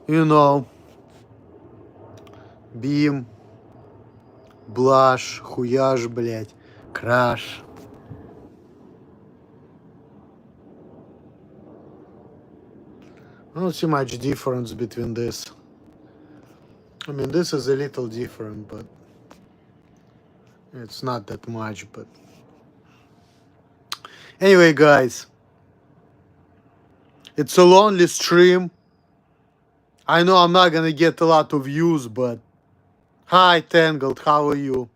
You know, beam, blush, хуяж, блядь, crash. I don't see much difference between this. I mean, this is a little different, but it's not that much. But anyway, guys, it's a lonely stream. I know I'm not gonna get a lot of views, but hi, Tangled, how are you?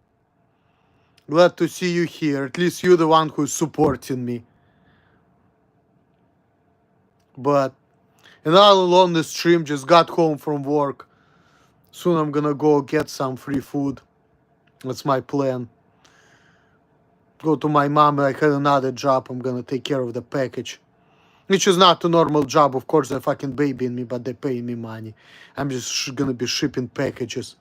Glad to see you here. At least you're the one who's supporting me. But another lonely stream, just got home from work. Soon I'm gonna go get some free food. That's my plan. Go to my mom. I had another job. I'm gonna take care of the package. Which is not a normal job. Of course, they're fucking babying me, but they pay me money. I'm just gonna be shipping packages.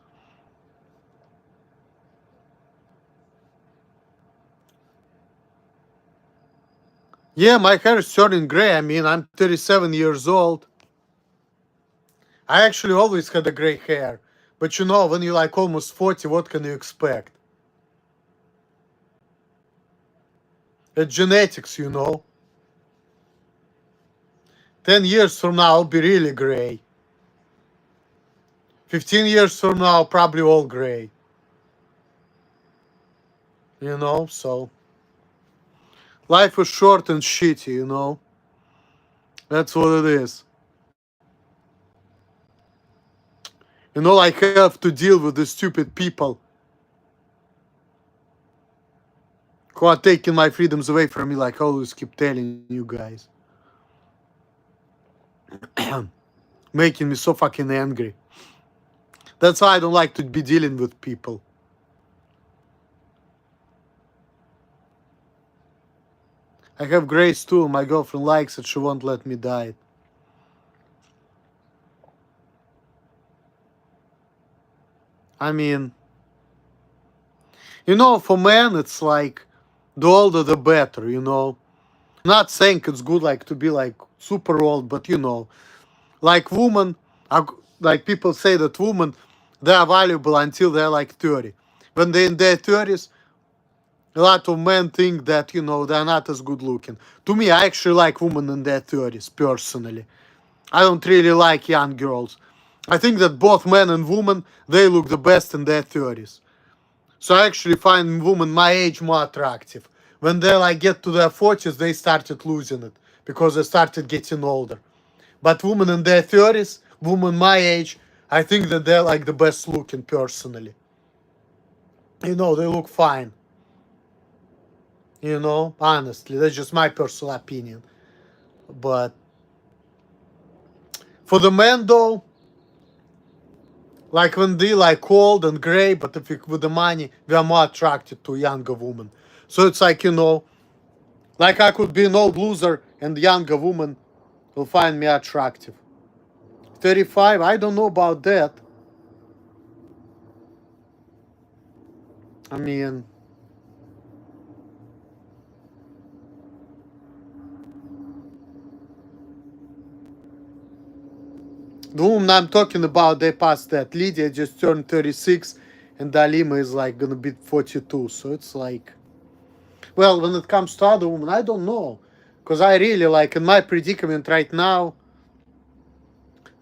Yeah, my hair is turning gray. I mean, I'm 37 years old. I actually always had a gray hair. But you know, when you're like almost 40, what can you expect? It's genetics, you know. 10 years from now, I'll be really gray. 15 years from now, probably all gray. You know, so. Life is short and shitty, you know. That's what it is. You know, I have to deal with the stupid people who are taking my freedoms away from me, like I always keep telling you guys. Making me so fucking angry. That's why I don't like to be dealing with people. I have Grace too. My girlfriend likes it. She won't let me dye it. I mean, you know, for men, it's like the older the better, you know. Not saying it's good like to be like super old, but you know, like women, like people say that women, they are valuable until they're like 30. When they're in their 30s, a lot of men think that, you know, they're not as good looking. To me, I actually like women in their 30s, personally. I don't really like young girls. I think that both men and women, they look the best in their 30s. So I actually find women my age more attractive. When they like get to their 40s, they started losing it because they started getting older. But women in their 30s, women my age, I think that they're like the best looking personally. You know, they look fine. You know, honestly, that's just my personal opinion. But for the men though, like when they like old and gray, but if you, with the money, we are more attracted to younger women. So it's like, you know, like I could be an old loser and younger woman will find me attractive. 35, I don't know about that. I mean, the woman I'm talking about, they passed that. Lydia just turned 36 and Dalima is like gonna be 42. So it's like, well, when it comes to other women, I don't know. Because I really like, in my predicament right now,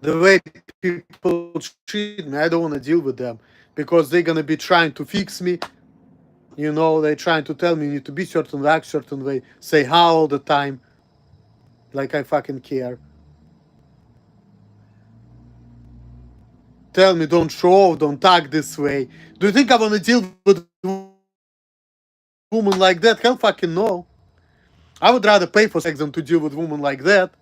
the way people treat me, I don't want to deal with them. Because they're gonna be trying to fix me. You know, they're trying to tell me you need to be certain way, act certain way, say how all the time. Like I fucking care. Tell me don't show off, don't talk this way. Do you think I wanna deal with a woman like that? Hell fucking no. I would rather pay for sex than to deal with a woman like that.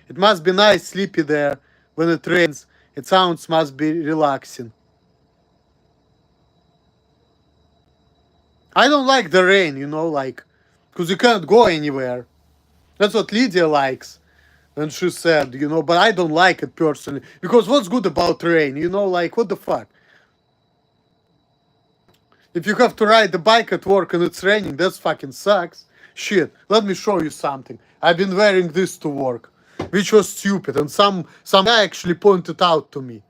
It must be nice sleepy there when it rains. It sounds must be relaxing. I don't like the rain, you know, like, because you can't go anywhere. That's what Lydia likes. And she said, you know, but I don't like it personally. Because what's good about rain? You know, like, what the fuck? If you have to ride the bike at work and it's raining, that fucking sucks. Shit, let me show you something. I've been wearing this to work. which was stupid. And some guy actually pointed out to me.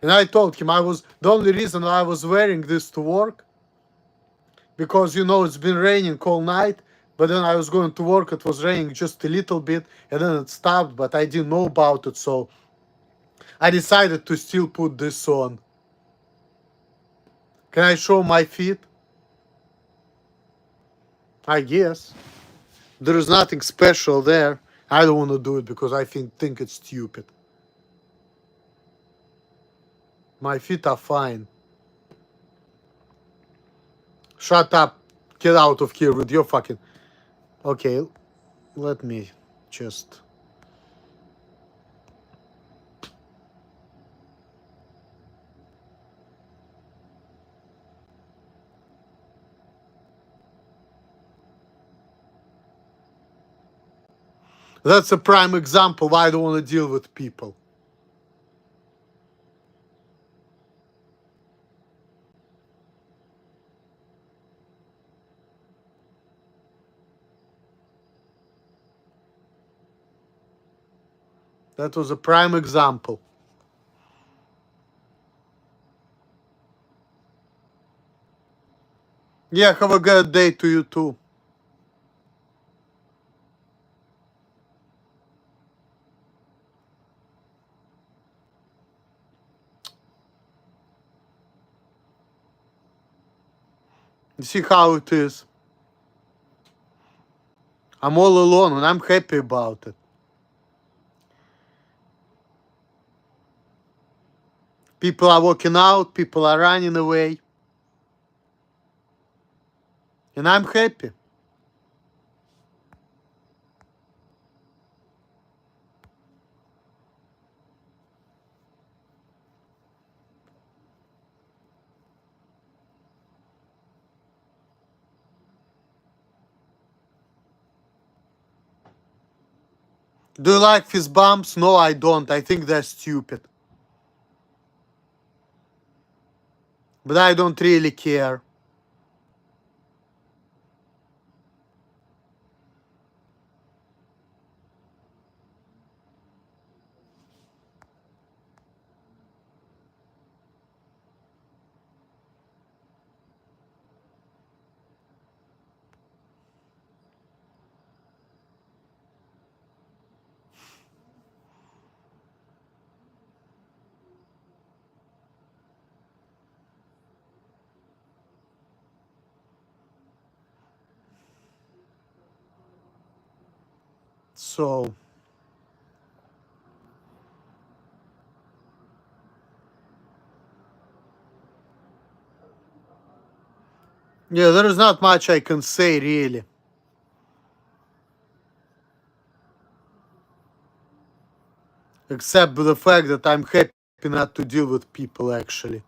And I told him the only reason I was wearing this to work, because it's been raining all night, but then I was going to work, it was raining just a little bit, and then it stopped, but I didn't know about it, so I decided to still put this on. Can I show my feet? I guess. There is nothing special there. I don't want to do it because I think it's stupid. My feet are fine. Shut up. Get out of here with your fucking... Okay, let me just... That's a prime example why I don't want to deal with people. That was a prime example. Yeah, have a good day to you too. You see how it is. I'm all alone and I'm happy about it. People are walking out, people are running away. And I'm happy. Do you like fist bumps? No, I don't. I think they're stupid. But I don't really care. So, yeah, there is not much I can say really. Except the fact that I'm happy not to deal with people actually.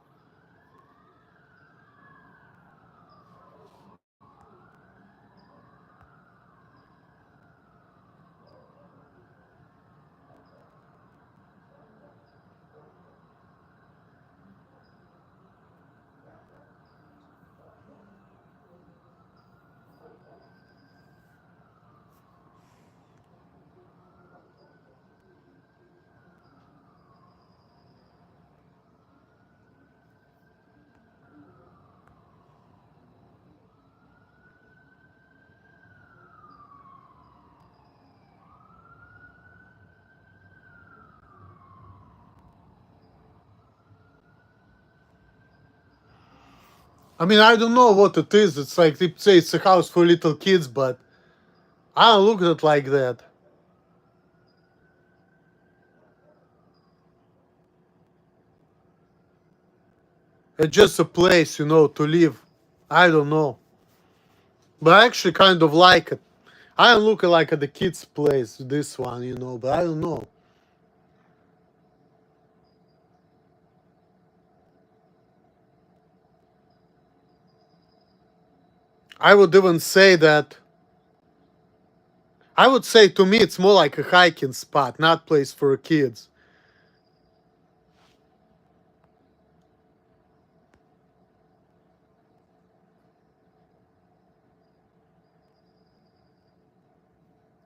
I mean, I don't know what it is. It's like they say it's a house for little kids, but I don't look at it like that. It's just a place, to live. I don't know. But I actually kind of like it. I don't look like at the kids' place, this one, but I don't know. I would even say that, I would say to me it's more like a hiking spot, not place for kids.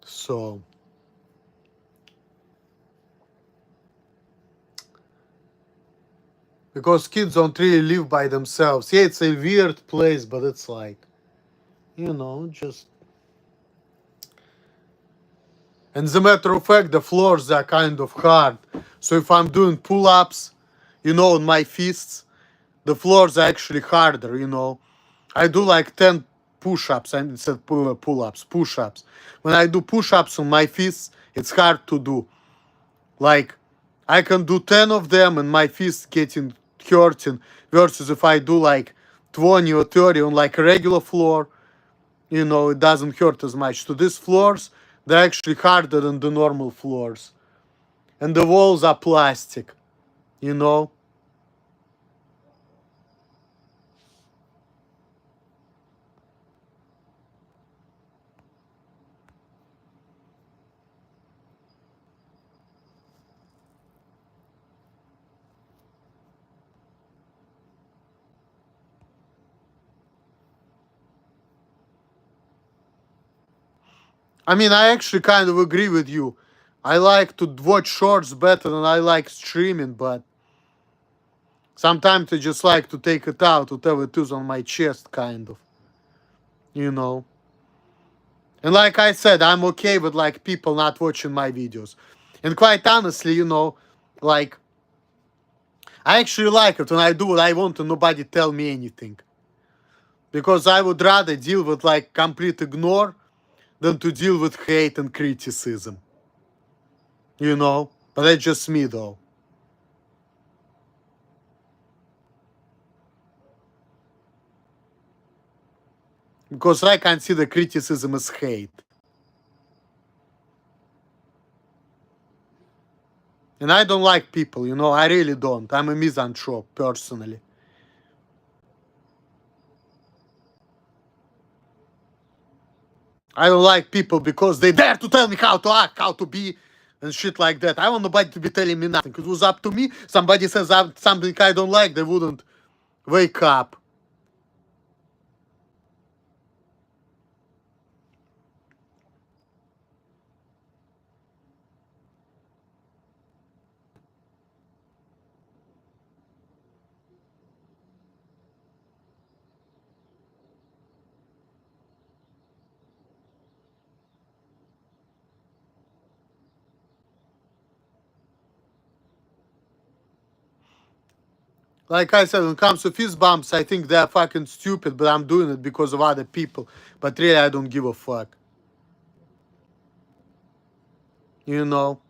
So, Because kids don't really live by themselves. Yeah, it's a weird place, but it's like, just. And as a matter of fact, the floors are kind of hard. So if I'm doing pull-ups, on my fists, the floors are actually harder. I do like 10 push-ups and instead pull-ups, push-ups. When I do push-ups on my fists, it's hard to do. Like, I can do 10 of them and my fists getting hurting, versus if I do like 20 or 30 on like a regular floor, it doesn't hurt as much. So these floors, they're actually harder than the normal floors. And the walls are plastic, you know. I mean, I actually kind of agree with you. I like to watch shorts better than I like streaming, but sometimes I just like to take it out, whatever it is on my chest, kind of, you know. And like I said, I'm okay with like people not watching my videos. And quite honestly, like I actually like it when I do what I want and nobody tell me anything. Because I would rather deal with like complete ignore than to deal with hate and criticism. But that's just me though. Because I consider criticism as hate. And I don't like people, I really don't. I'm a misanthrope, personally. I don't like people because they dare to tell me how to act, how to be, and shit like that. I want nobody to be telling me nothing. If it was up to me, somebody says something I don't like, they wouldn't wake up. Like I said, when it comes to fist bumps, I think they're fucking stupid, but I'm doing it because of other people. But really, I don't give a fuck. You know?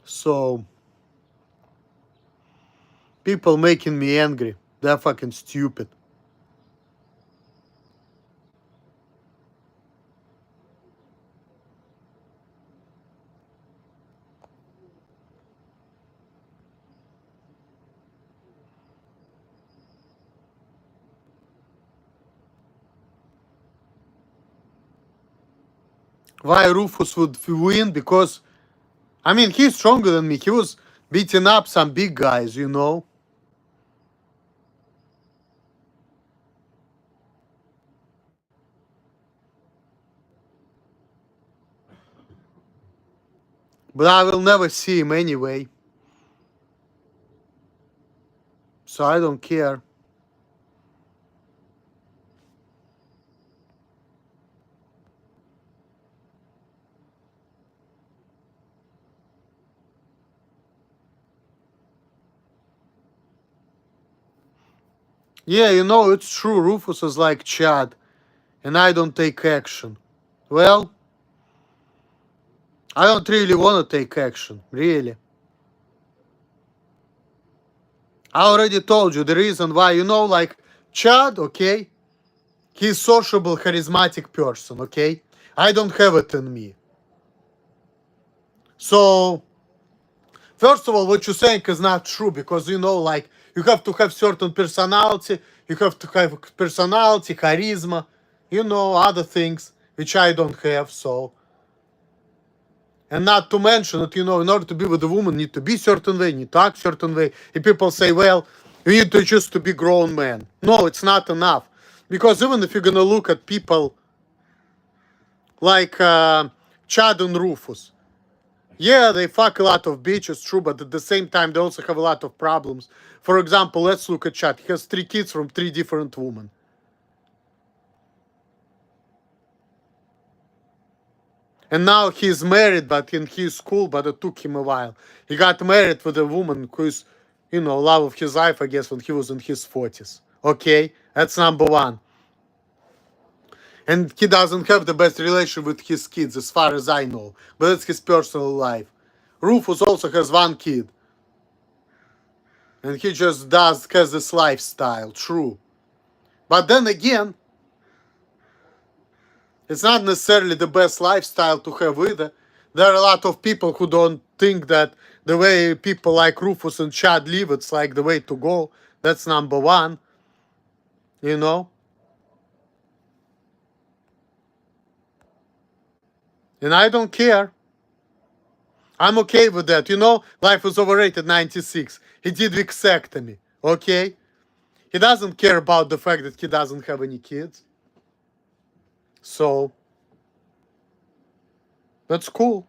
So, people making me angry, they're fucking stupid. Why Rufus would win? Because, I mean, he's stronger than me. He was beating up some big guys. But I will never see him anyway. So I don't care. Yeah, it's true. Rufus is like Chad, and I don't take action. Well, I don't really want to take action, really. I already told you the reason why. Like Chad, okay? He's sociable, charismatic person, okay? I don't have it in me. So First of all, what you're saying is not true because you know, like you have to have certain personality, you have to have personality, charisma, you know, other things which I don't have. So, and not to mention that you know, in order to be with a woman, need to be certain way, need to act certain way. And people say, well, you need to just to be grown man. No, it's not enough because even if you're gonna look at people like Chad and Rufus. Yeah, they fuck a lot of bitches, true, but at the same time, they also have a lot of problems. For example, let's look at Chad. He has 3 kids from 3 different women. And now he's married, but in his school, but it took him a while. He got married with a woman who is, you know, love of his life, I guess, when he was in his 40s. Okay, that's number one. And he doesn't have the best relation with his kids, as far as I know. But it's his personal life. Rufus also has 1 kid. And he just has this lifestyle, true. But then again, it's not necessarily the best lifestyle to have either. There are a lot of people who don't think that the way people like Rufus and Chad live, it's like the way to go. That's number one, you know. And I don't care. I'm okay with that. You know, life was overrated 96. He did vasectomy, okay? He doesn't care about the fact that he doesn't have any kids. So, that's cool.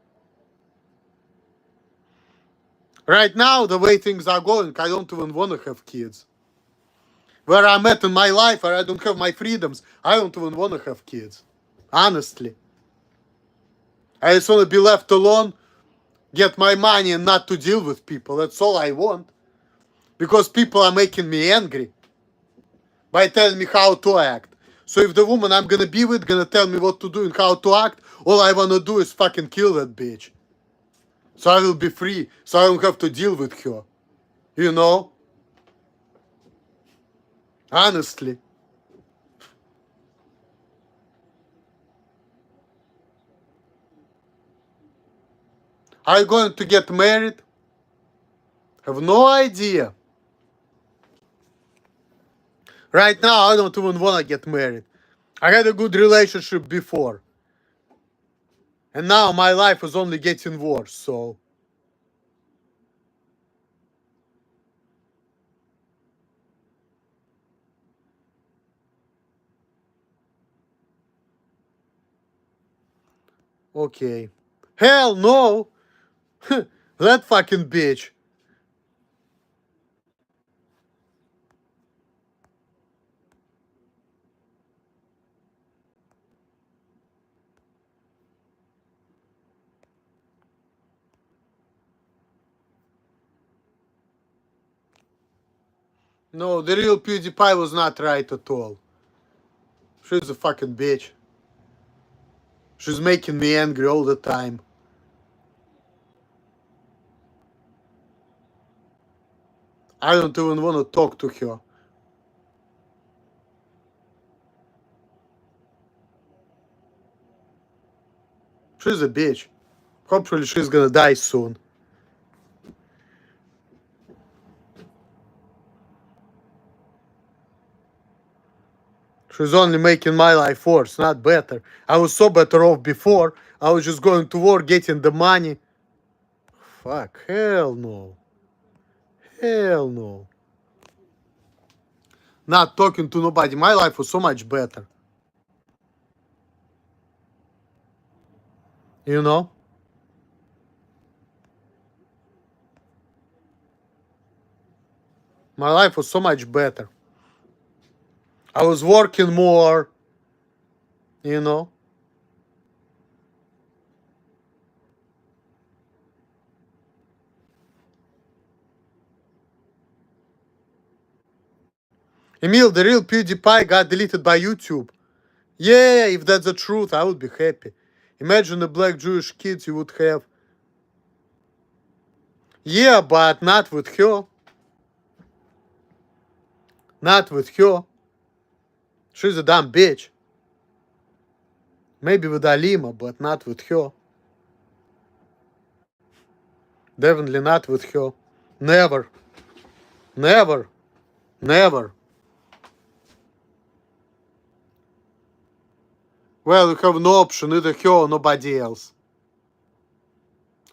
Right now, the way things are going, I don't even want to have kids. Where I'm at in my life, where I don't have my freedoms, I don't even want to have kids. Honestly. I just want to be left alone, get my money, and not to deal with people. That's all I want. Because people are making me angry by telling me how to act. So if the woman I'm gonna be with gonna tell me what to do and how to act, all I wanna do is fucking kill that bitch. So I will be free, so I don't have to deal with her. You know? Honestly. Are you going to get married? Have no idea. Right now, I don't even want to get married. I had a good relationship before. And now my life is only getting worse, so. Okay. Hell no! That fucking bitch. No, the real PewDiePie was not right at all. She's a fucking bitch. She's making me angry all the time. I don't even want to talk to her. She's a bitch. Hopefully she's gonna die soon. She's only making my life worse, not better. I was so better off before. I was just going to work, getting the money. Fuck, hell no. Hell no. Not talking to nobody. My life was so much better. You know? My life was so much better. I was working more, you know? Emil, the real PewDiePie got deleted by YouTube. Yeah, if that's the truth, I would be happy. Imagine the black Jewish kids you would have. Yeah, but not with her. Not with her. She's a dumb bitch. Maybe with Alima, but not with her. Definitely not with her. Never. Never. Never. Well, you have no option, either her or nobody else.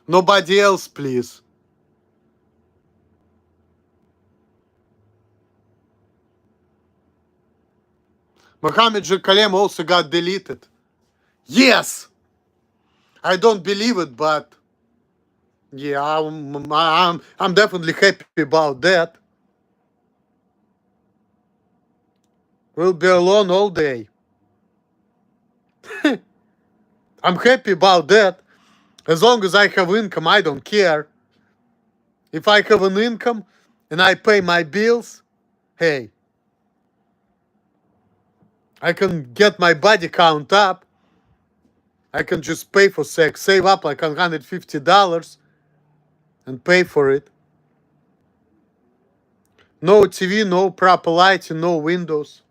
Nobody else, please. Mohammed Jekalem also got deleted. Yes! I don't believe it, but yeah, I'm definitely happy about that. We'll be alone all day. I'm happy about that. As long as I have income, I don't care. If I have an income and I pay my bills, hey, I can get my body count up. I can just pay for sex, save up like $150 and pay for it. No TV, no proper lighting, no windows.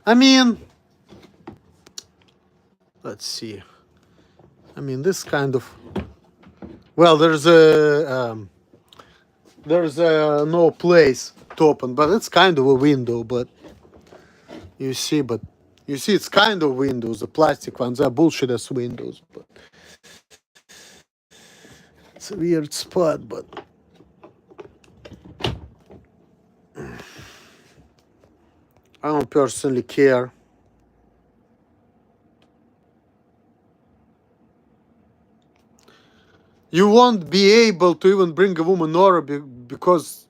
I mean, let's see. I mean, this kind of. Well, there's no place to open, but it's kind of a window. But you see, it's kind of windows. The plastic ones are bullshit as windows, but it's a weird spot. But I don't personally care. You won't be able to even bring a woman over because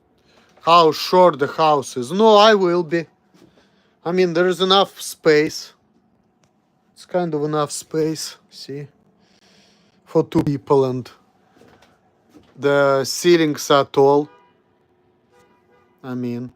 how short the house is. No, I will be. I mean, there is enough space. It's kind of enough space, see, for two people, and the ceilings are tall. I mean,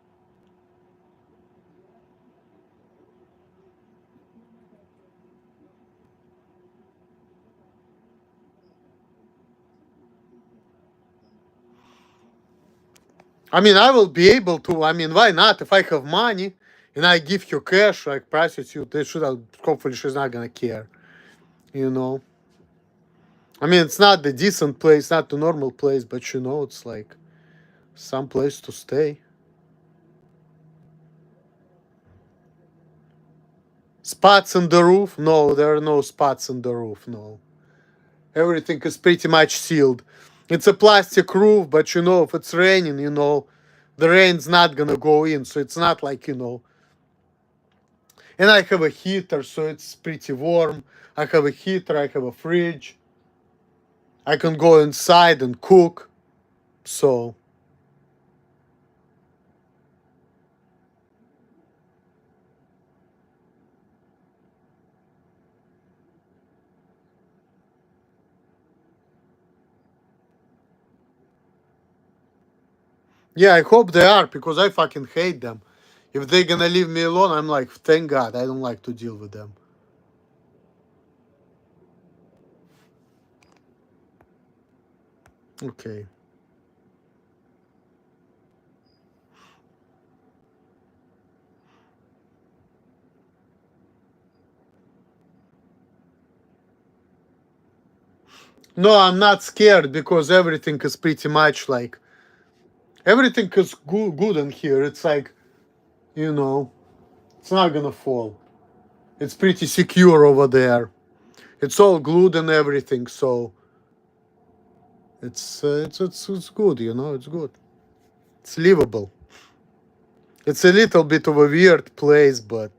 I will be able to. I mean, why not? If I have money and I give her cash, like prostitute, they should have, hopefully she's not gonna care, you know. I mean, it's not the decent place, not the normal place, but you know, it's like some place to stay. Spots in the roof? No, there are no spots in the roof, no. Everything is pretty much sealed. It's a plastic roof, but you know, if it's raining, you know, the rain's not gonna go in, so it's not like, you know. And I have a heater, so it's pretty warm. I have a heater, I have a fridge. I can go inside and cook. So, yeah, I hope they are because I fucking hate them. If they're gonna leave me alone, I'm like, thank God, I don't like to deal with them. Okay. No, I'm not scared because everything is pretty much like everything is good in here. It's like, you know, it's not gonna fall. It's pretty secure over there. It's all glued and everything, so it's good. You know, it's good. It's livable. It's a little bit of a weird place, but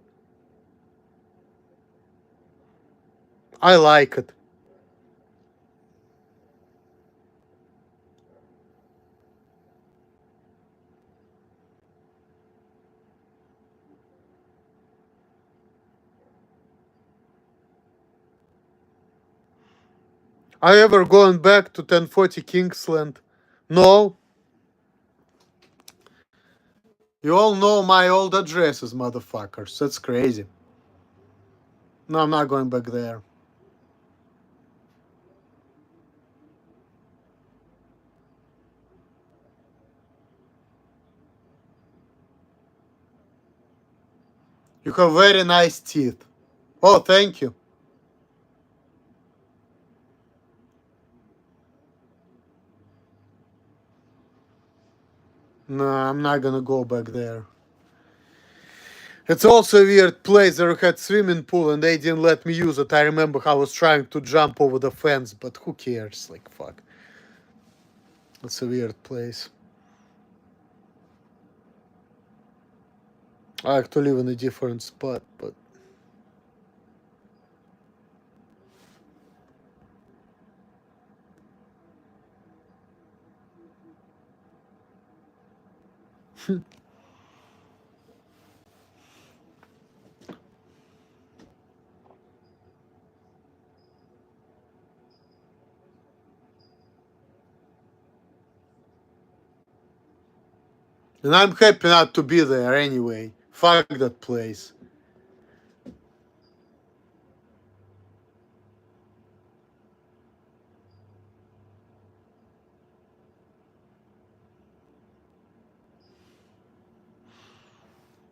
I like it. I ever going back to 1040 Kingsland? No. You all know my old addresses, motherfuckers. That's crazy. No, I'm not going back there. You have very nice teeth. Oh, thank you. No, I'm not gonna go back there. It's also a weird place. They had swimming pool and they didn't let me use it. I remember I was trying to jump over the fence, but who cares? Like, fuck. It's a weird place. I like to live in a different spot, but and I'm happy not to be there anyway. Fuck that place.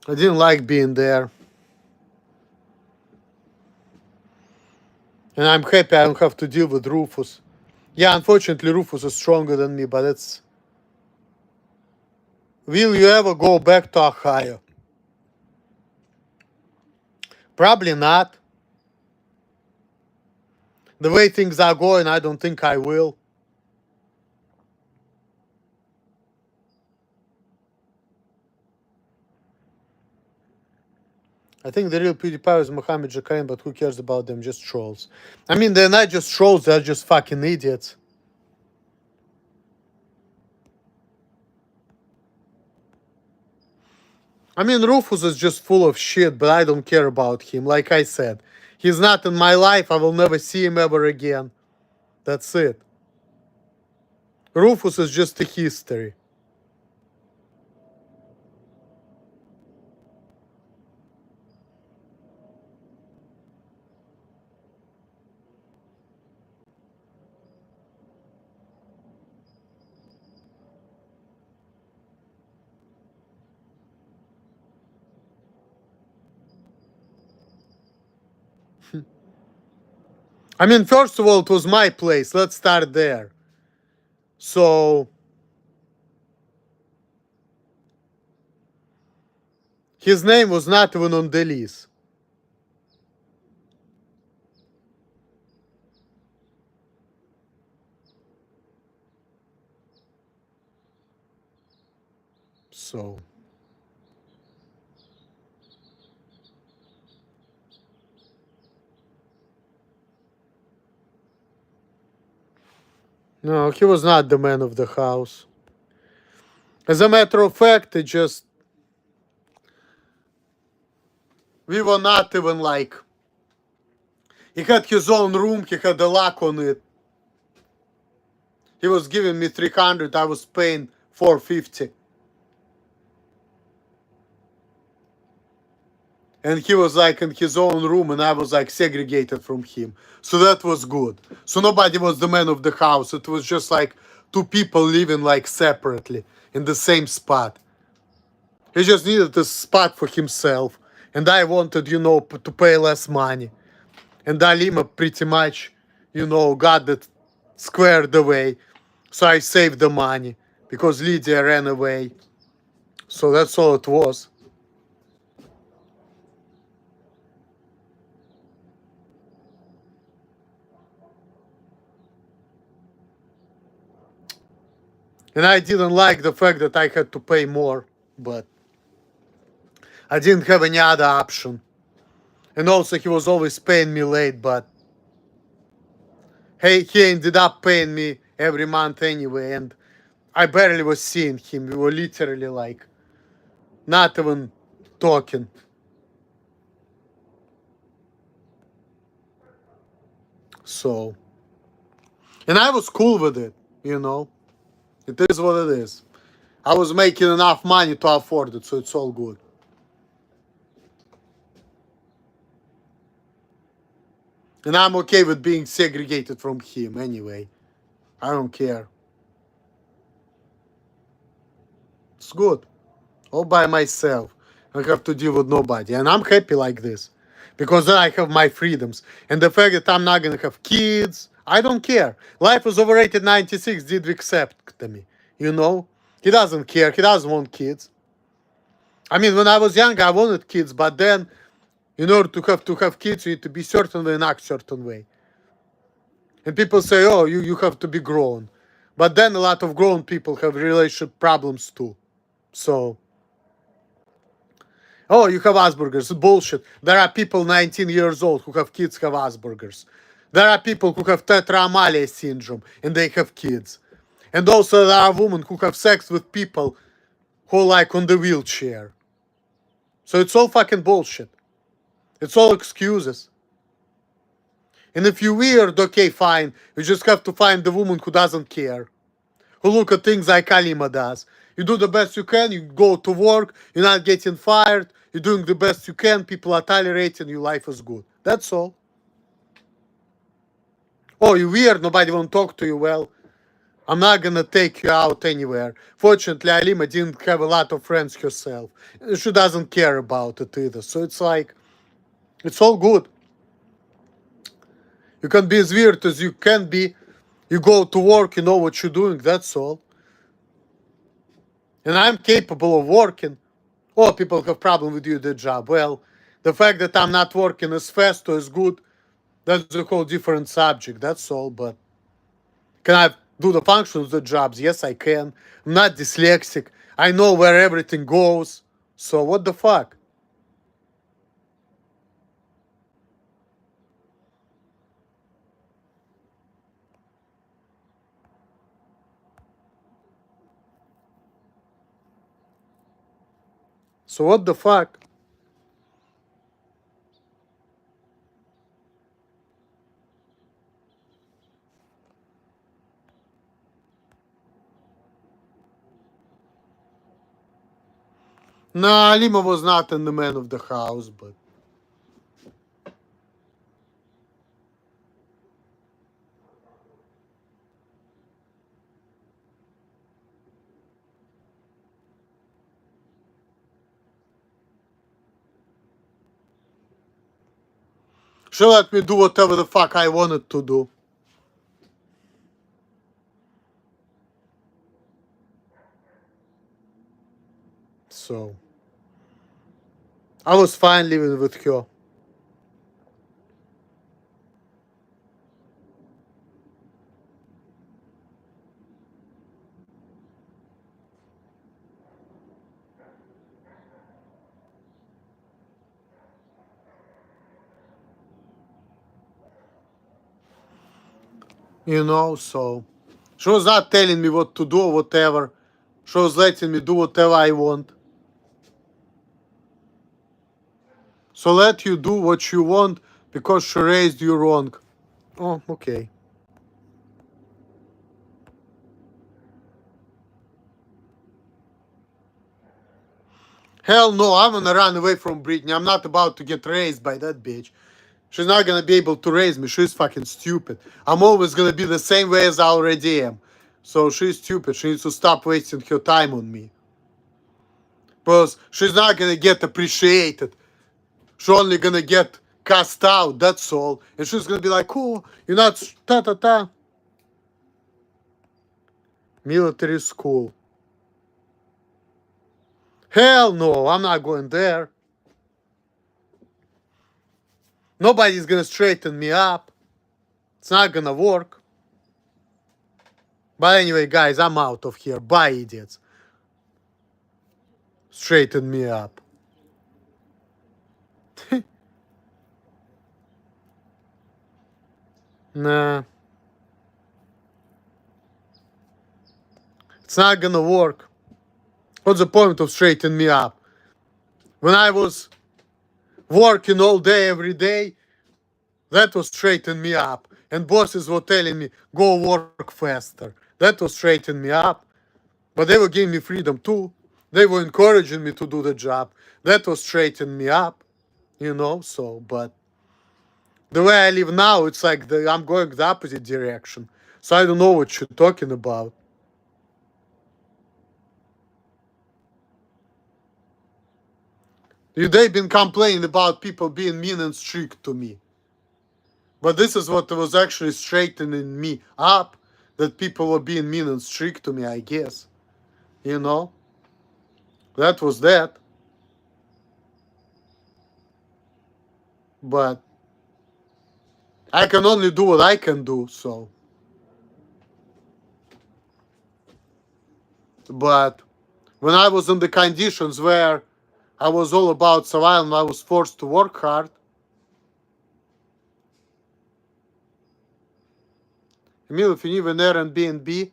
I didn't like being there. And I'm happy I don't have to deal with Rufus. Yeah, unfortunately Rufus is stronger than me, but it's... Will you ever go back to Ohio? Probably not. The way things are going, I don't think I will. I think the real PewDiePie is Mohammed Jakain, but who cares about them? Just trolls. I mean, they're not just trolls, they're just fucking idiots. I mean, Rufus is just full of shit, but I don't care about him. Like I said, he's not in my life. I will never see him ever again. That's it. Rufus is just a history. I mean, first of all, it was my place. Let's start there. So, his name was not even on the list. So, no, he was not the man of the house. As a matter of fact, it just... We were not even like... He had his own room, he had a lock on it. He was giving me 300, I was paying 450. And he was like in his own room and I was like segregated from him. So that was good. So nobody was the man of the house. It was just like two people living like separately in the same spot. He just needed a spot for himself. And I wanted, you know, to pay less money. And Alima pretty much, you know, got that squared away. So I saved the money because Lydia ran away. So that's all it was. And I didn't like the fact that I had to pay more, but I didn't have any other option. And also he was always paying me late, but hey, he ended up paying me every month anyway, and I barely was seeing him. We were literally like not even talking. So, and I was cool with it, you know. It is what it is. I was making enough money to afford it, so it's all good. And I'm okay with being segregated from him anyway. I don't care. It's good. All by myself. I have to deal with nobody. And I'm happy like this. Because then I have my freedoms. And the fact that I'm not going to have kids, I don't care. Life was overrated 96 did accept me. You know? He doesn't care. He doesn't want kids. I mean, when I was young, I wanted kids, but then in order to have kids, you need to be certain way and act certain way. And people say, oh, you have to be grown. But then a lot of grown people have relationship problems too. So, oh, you have Asperger's. Bullshit. There are people 19 years old who have kids have Asperger's. There are people who have tetraamelia syndrome and they have kids. And also there are women who have sex with people who are like on the wheelchair. So it's all fucking bullshit. It's all excuses. And if you're weird, okay, fine. You just have to find the woman who doesn't care. Who look at things like Alima does. You do the best you can, you go to work, you're not getting fired, you're doing the best you can, people are tolerating, your life is good. That's all. Oh, you're weird, nobody won't talk to you, well, I'm not gonna take you out anywhere. Fortunately, Alima didn't have a lot of friends herself. She doesn't care about it either. So it's like, it's all good. You can be as weird as you can be. You go to work, you know what you're doing, that's all. And I'm capable of working. Oh, people have problem with you, the job. Well, the fact that I'm not working as fast or as good, that's a whole different subject, that's all. But can I do the functions of the jobs? Yes, I can. I'm not dyslexic. I know where everything goes. So what the fuck? So what the fuck? Nah, Alima was not in the man of the house, but she let me do whatever the fuck I wanted to do. So I was fine living with her. You know, so she was not telling me what to do or whatever. She was letting me do whatever I want. So let you do what you want because she raised you wrong. Oh, okay. Hell no, I'm gonna run away from Britney. I'm not about to get raised by that bitch. She's not gonna be able to raise me. She's fucking stupid. I'm always gonna be the same way as I already am. So she's stupid. She needs to stop wasting her time on me. Because she's not gonna get appreciated. She's only gonna get cast out, that's all. And she's gonna be like, oh, you're not ta ta ta. Military school. Hell no, I'm not going there. Nobody's gonna straighten me up. It's not gonna work. But anyway, guys, I'm out of here. Bye, idiots. Straighten me up. Nah. It's not gonna work. What's the point of straightening me up? When I was working all day, every day, that was straightening me up. And bosses were telling me, go work faster. That was straightening me up. But they were giving me freedom too. They were encouraging me to do the job. That was straightening me up. You know, so, but the way I live now, it's like I'm going the opposite direction. So I don't know what you're talking about. They've been complaining about people being mean and strict to me. But this is what was actually straightening me up, that people were being mean and strict to me, I guess. You know, that was that. But I can only do what I can do. So, but when I was in the conditions where I was all about survival, I was forced to work hard. Emil, if you live in Airbnb,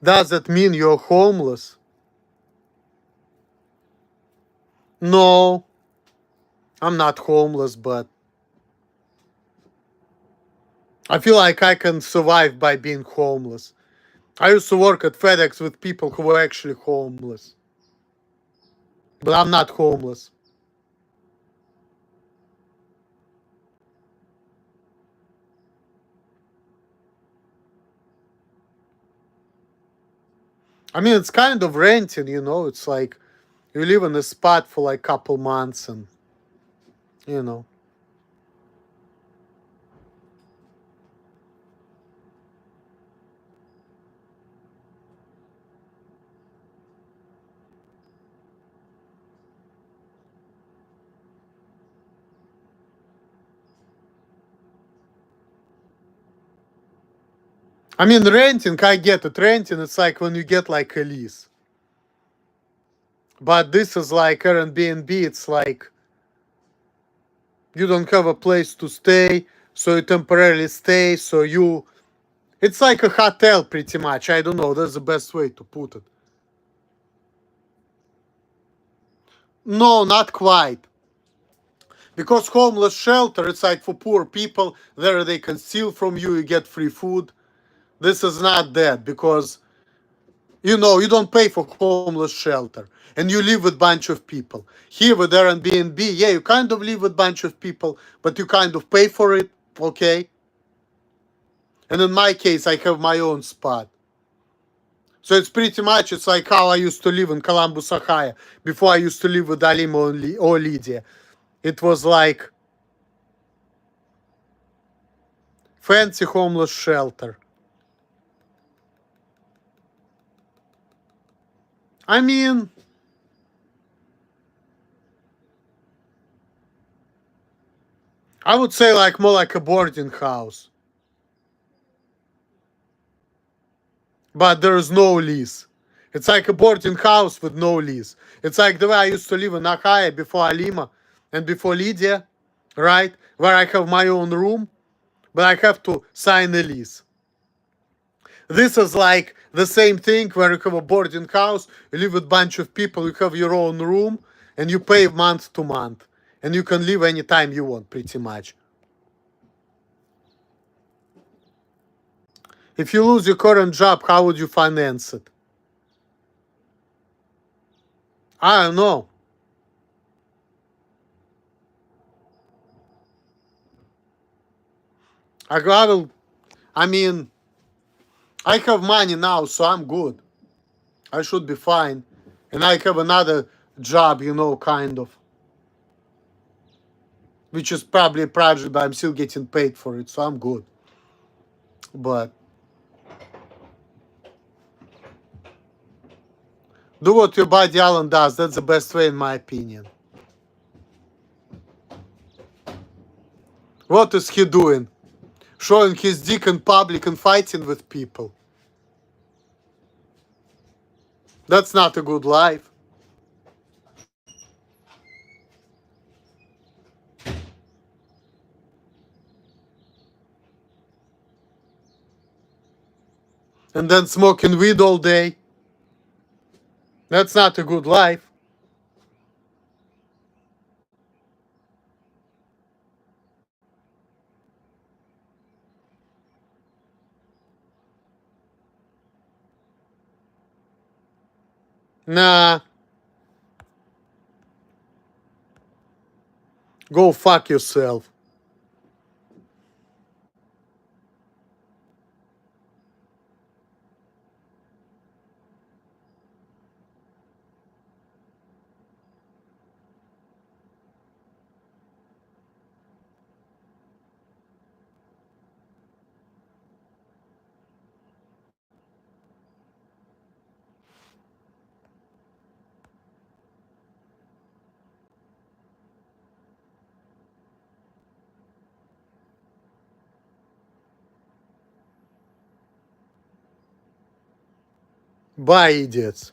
does that mean you're homeless? No, I'm not homeless, but I feel like I can survive by being homeless. I used to work at FedEx with people who were actually homeless, but I'm not homeless. I mean, it's kind of renting, you know. It's like you live in a spot for like a couple months and, you know. I mean, renting, I get it. Renting, it's like when you get like a lease. But this is like Airbnb, it's like you don't have a place to stay, so you temporarily stay, so you. It's like a hotel pretty much. I don't know, that's the best way to put it. No, not quite. Because homeless shelter, it's like for poor people. There they can steal from you, you get free food. This is not that because you know you don't pay for homeless shelter and you live with bunch of people. Here with Airbnb, yeah, you kind of live with bunch of people, but you kind of pay for it, okay? And in my case, I have my own spot. So it's pretty much it's like how I used to live in Columbus, Ohio, before I used to live with Alima or Lydia. It was like fancy homeless shelter. I mean, I would say like more like a boarding house, but there is no lease. It's like a boarding house with no lease. It's like the way I used to live in Ohio before Alima and before Lydia, right? Where I have my own room, but I have to sign a lease. This is like the same thing where you have a boarding house, you live with a bunch of people, you have your own room, and you pay month to month. And you can leave anytime you want, pretty much. If you lose your current job, how would you finance it? I don't know. I mean, I have money now, so I'm good. I should be fine. And I have another job, you know, kind of, which is probably a project, but I'm still getting paid for it, so I'm good. But do what your buddy Alan does. That's the best way, in my opinion. What is he doing? Showing his dick in public and fighting with people. That's not a good life. And then smoking weed all day. That's not a good life. Nah, go fuck yourself. Bye, idiots.